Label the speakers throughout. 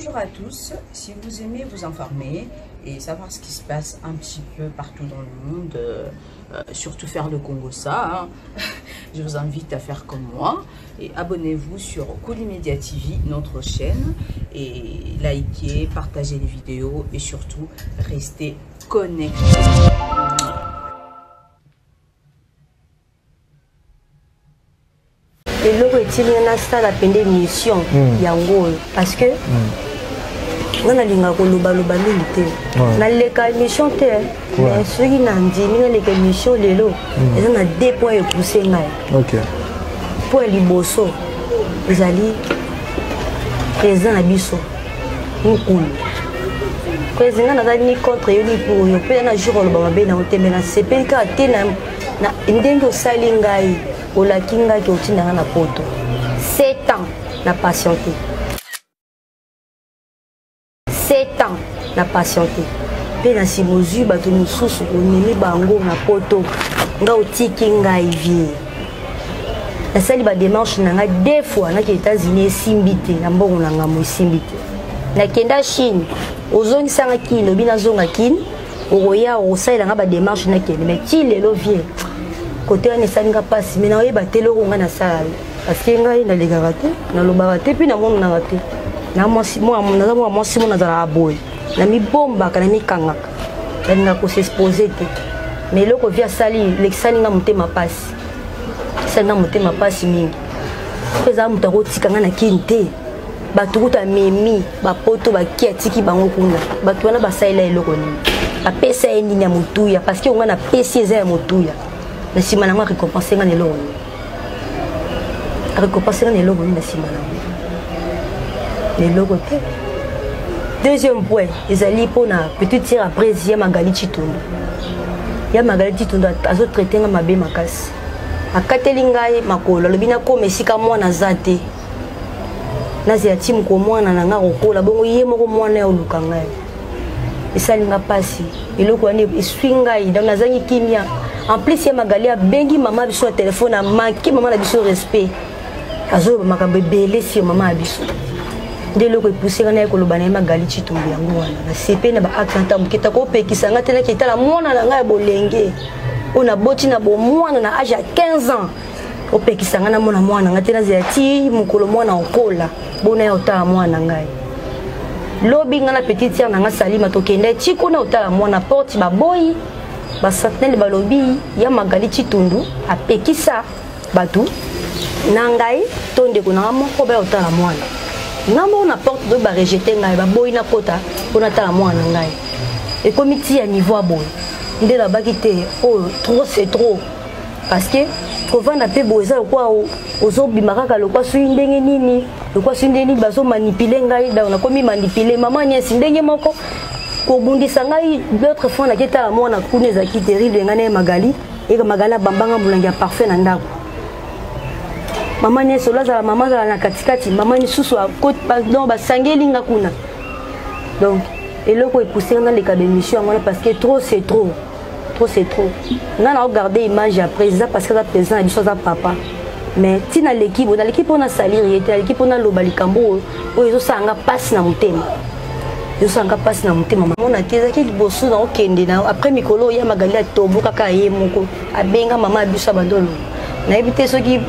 Speaker 1: Bonjour à tous, si vous aimez vous informer et savoir ce qui se passe un petit peu partout dans le monde, surtout faire le Congo ça, hein, je vous invite à faire comme moi et abonnez-vous sur Colimedia TV, notre chaîne, et likez, partagez les vidéos et surtout restez connectés.
Speaker 2: Et là, il y a une mission parce que on a une mission mais ceux qui n'ont dit une mission ils ont deux points et pousser pour les bossos ils allaient présent à biso président n'a ni contre ni pour yo pe na jour le baba na otemela sepelka tena na ndengo salingai ola kinga ki otinda na poto 7 ans na patienté 7 ans na patienté pe na simozu bato mususu onemi bango na poto nga otiki ngai vie na sali ba démarche na nga deux fois na ki États-Unis simbité na mbongo na nga mo simbité na kenda Chine ozongi sanga kilo bina zonga kin oya osaila nga ba démarche na kende mais ti lelo vie côté on esalinga pasi mais na oyeba telo ko nga na sala parce que ngai na legaka te na lobaka te puis na mono na te na mwasi mo na zala boy na mi bomba kana mi kangaka na ko s'exposer te mais loko via sali l'exalinga mutema pasi sanga mutema pasi mingi peza mutako tikanga na kinte batukuta memi bapoto bakia tiki bango kuna batu wana basaila eloko ni apesa endini ya mutuya parce que on a pesi eza ya mutuya na sima na ngwa récompenser nga eloko ni récompenser nga eloko ni na sima na eloko te. Deuxième point ezali pona petite sœur après ya Magali Chitundu azo traiter nga mabe makasi akateli ngai makolo lobina ko mesika mwana zate nazi atimu ko mwana na nga kokola bongo ye moko mwana ya oluka ngai esalinga pasi eloko wana eswinga ida nazangi kimia en plus ya Magali abengi mama biso na téléphone a manqué mama na biso respect azo makambo ebele si mama biso nde eloko epusika na ye koloba na ye Magali Chitundu yango wana na sepe na baacte mokita kopekisa nga te na ketala mwana na ngai ya bolenge ona boti na bomwana na âge ya 15 ans opekisa nga na mwana nga te na zela ti mokolo mwana okola bona ya otala mwana ngai lobi nga na petite sœur na nga Salima tokende ti kuna otala mwana porte baboyi basentinelle balobi ya Magali Chitundu apekisa batu na ngai to ndeko na nga moko ba otala mwana ngambo na porte do ba rejeter ngai baboyi na kota mpona tala mwana ngai ekomi ti ya niveau ya boye nde nabaki te oh trop c'est trop parce que kovanda pe boye eza lokwa ozobima kaka lokwa soki ndenge nini lokwa soki ndenge nini bazomanipule ngai donc nakomi manipule mama nyesi ndenge moko kobundisa ngai d'autres fois naketala mwana kuna ezalaki terrible ngai na ye Magali eka Magali abambanga molangi ya parfum na ndako mama nyesi olazala mama azala na katikati mama lisusu donc basangeli nga kuna donc eloko epoussé dans les cas d'émission parce que trop c'est trop c'est trop on a regardé image après ça parce que ça présent et chose à papa mais si dans l'équipe on a salir était l'équipe on a lobali kambo oyo sanga passe na mutema yo sanga passe na mutema on a teza ki bosu na okende na après mikolo ya Magali atobuka ka ye moko abenga mama abusa bandolo na ebite soki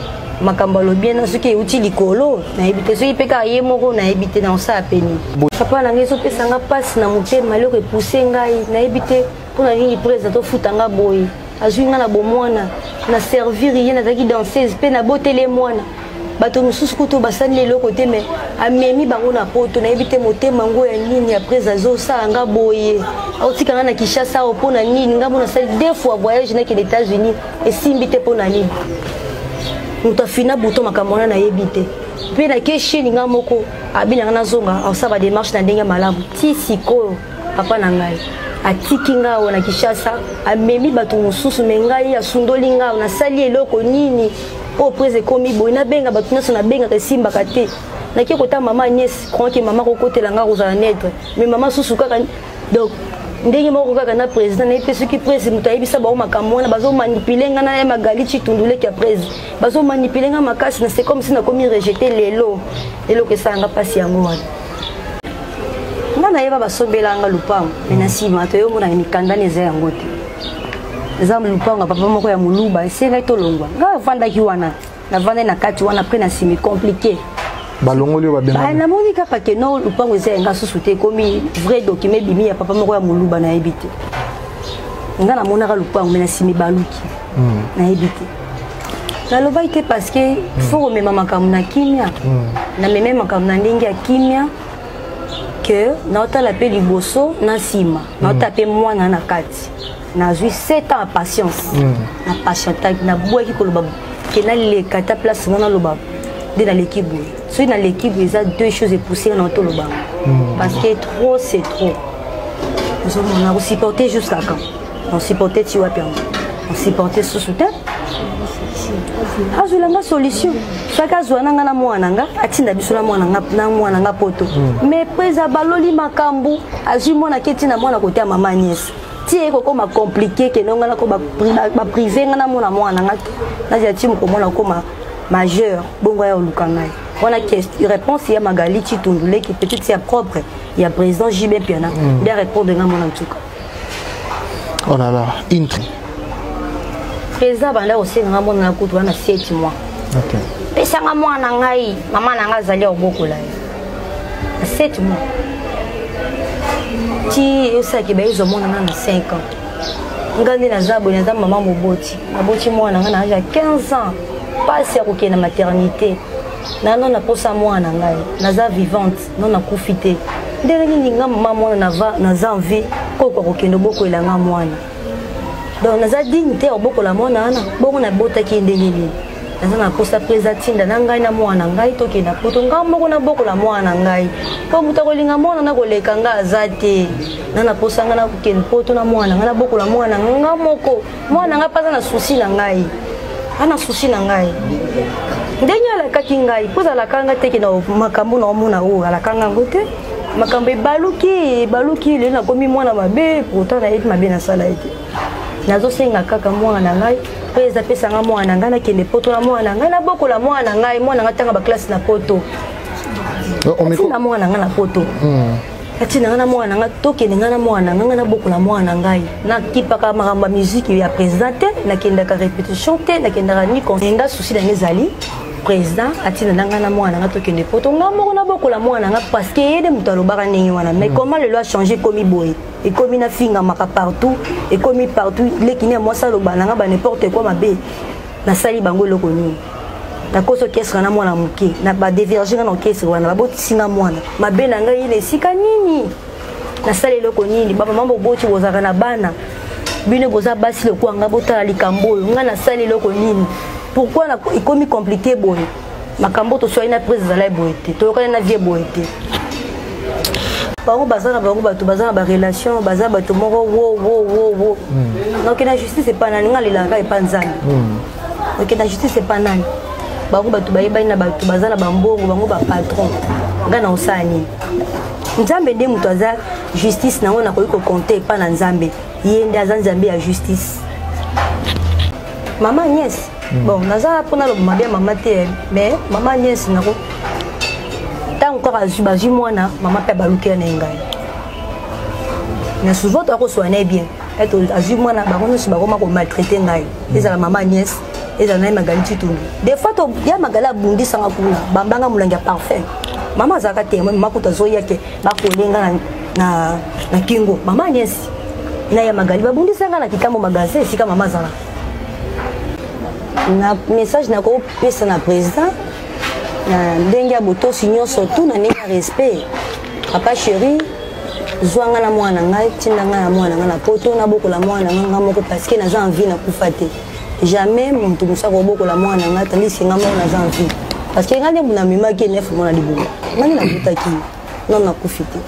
Speaker 2: makambo lobi na soki uti likolo na ebite soki peka ye moko na ebite na osa peni papa na ngeso pesa nga passe na mutema loko epoussé ngai na ebite pona nini président to futanga boy azwinga na bomwana na servir ye na zaki danseuse pe na botele mwana bato mususu kuto basani lelo côté mais amemi bango na poto na ebite motema ngo ya nini après azo sala nga boye autika nga na Kinshasa opona nini nga bona sali deux fois voyage na ke les États-Unis et simbite pona nini mutafina buto makamona na yebite pe na keshi nga moko abina na zonga osaba démarche na ndenge malamu ti siko papa na ngai atiki nga wana Kinshasa amemi bato mususu mengai ya sundoli nga na sali eloko nini o prese komi boy na benga bato nyonso na benga kesimba kate na ki kota mama Agnès croit que maman kokotela nga kozala netre mais maman susu kaka donc ndenge moko kaka na président na epesi ki presse mutu ayebisa bao makambo wana bazomanipule nga na ye Magali Chitundu leki ya presse bazomanipule nga makasi na c'est comme si nakomi rejeter lelo eloko esalanga mpasi yango wana na yeba basombelanga lupango mais na sima to yomona mikanda neza yango te eza lupango papa moko ya muluba esenga tolongwa nga vandaki wana na vanda na kati wana après na simi compliqué
Speaker 3: balongoli ba benga
Speaker 2: na moni ka pake no lupango eza nga susu te komi vrai document bimi ya papa moko ya muluba na ebite nga na mona ka lupango mais na simi baluki na ebite na loba ite parce que faut remema makambo na kimia na meme makambo na ndenge ya kimia que na otala pe liboso na sima na otape mwana na kati na zui 7 ans patience na patientaki na bwaki koloba ke na leka ta place mona loba de dans l'équipe so dans l'équipe il y a deux choses poussées dans tout le bas parce que trop c'est trop on a supporté jusqu'à quand on supportait tu vois bien on supportait sous soutien azulanga solution chaka zwana na mwana nga atinda biso na mwana nga poto mais preza baloli makambu azu mwana keti na mwana kote ya mama Agnès ti eko koma compliqué ke nonga na ko ba privé nga na mwana nga na ya timu ko mwana koma majeur bongo ya olukanga wana question réponse ya Magali Chitundule qui peut-être c'est propre il y a président JB Piana bien répondre nga mwana ntuka
Speaker 3: oh là là intri
Speaker 2: président banda osenga mwana na kutu wana 7 mois
Speaker 3: OK
Speaker 2: pesanga mwana ngai mama na nga zali obokola 7 mois ti osaki ba izo mwana na 5 ans ngandi na zabo na mama moboti maboti mwana nga na 15 ans pas ya kokena maternité na non na posa mwana ngai naza vivante non na kufite ndenge nini nga mama mwana na za envie ko kokenda bokola nga mwana donc naza dignité obokola mwana ana bongo na botaki ndenge nini naza na posa présatinda na ngai na mwana ngai tokenda poto nga moko na bokola mwana ngai po muta kolinga mwana na koleka nga azate na posa nga na kokenda poto na mwana nga na bokola mwana nga moko mwana nga pasa na souci na ngai ana souci na ngai ndenge alakaki ngai poza alakanga teke na makambo na omona o alakanga ngote makambo baluki le na komi mwana mabe pourtant na eti mabe na sala ete nazo senga kaka mwana ngai pesa pesa nga mwana ngai na kende poto na mwana ngai na bokola mwana ngai mwana nga tanga ba classe na poto na mwana ngai na poto ati na mwana nga tokende nga na mwana nga na bokola mwana ngai na kipaka makamba musique ya présenté na kenda ka répétition te na kenda ka ni konga souci na ngezali président ati na nga na mwana nga tokende poto nga moko na bokola mwana nga parce que yede mutalo baka ndenge wana mais comment le loi changer comme boy et comme na finga maka partout et comme partout les kine moi ça lo bananga ba n'importe quoi mabe na sali bango loko ni na koso kesra na mwana muke na ba diverger na kesra wana ba botisinga mwana mabe na ngai ile sika nini na sali loko nini baba mambo boti bozaka na bana bino boza basi le kwanga botala likambo nga na sali loko nini pourquoi na ikomi compliqué boy makambo to soit ina prise za la boyete to kana na vie boyete bango bazana bango bato bazana ba relation bazana bato moko wo donc la justice c'est pas nani ngalilanga et pas nzana donc la justice c'est pas nani bango bato bayeba ina bato bazana bambongo bango ba patron ngana osani nzambe nde muto aza justice nango na koyiko compter pas na nzambe yende aza nzambe ya justice mama Agnès bon naza pona lo mabia mama te mais mama Agnès nako tant encore azubazu mwana mama pe balukia na ngai na souvent to ko soigner bien être azu mwana ba kono siba koma ko maltraiter ngai ezala mama Agnès ezala na Magali Chitundule des fois to ya Magala bundi sanga kuna bambanga mulanga parfait mama zaka te mama kuta zo yake ba kolenga na kingo mama Agnès na ya Magali babundi sanga na kitambo magasin sika mama zala na message na ko pesa na président na ndenge ya boto sinyo surtout na ndenge respect papa chéri zwanga na mwana ngai tinda ngai na mwana ngai na poto na bokola mwana ngai moko parce que naza envie na kufate jamais muntu musako bokola mwana ngai tandi singa mo naza envie parce que ngai ndemuna mimaki 9 mois na libumu ngai na butaki non na kufite